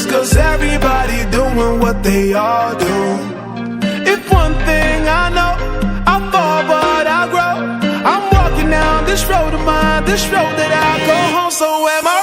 just cause everybody doing what they all do. If one thing I know, I fall but I grow. I'm walking down this road of mine, this road that I go home. So am I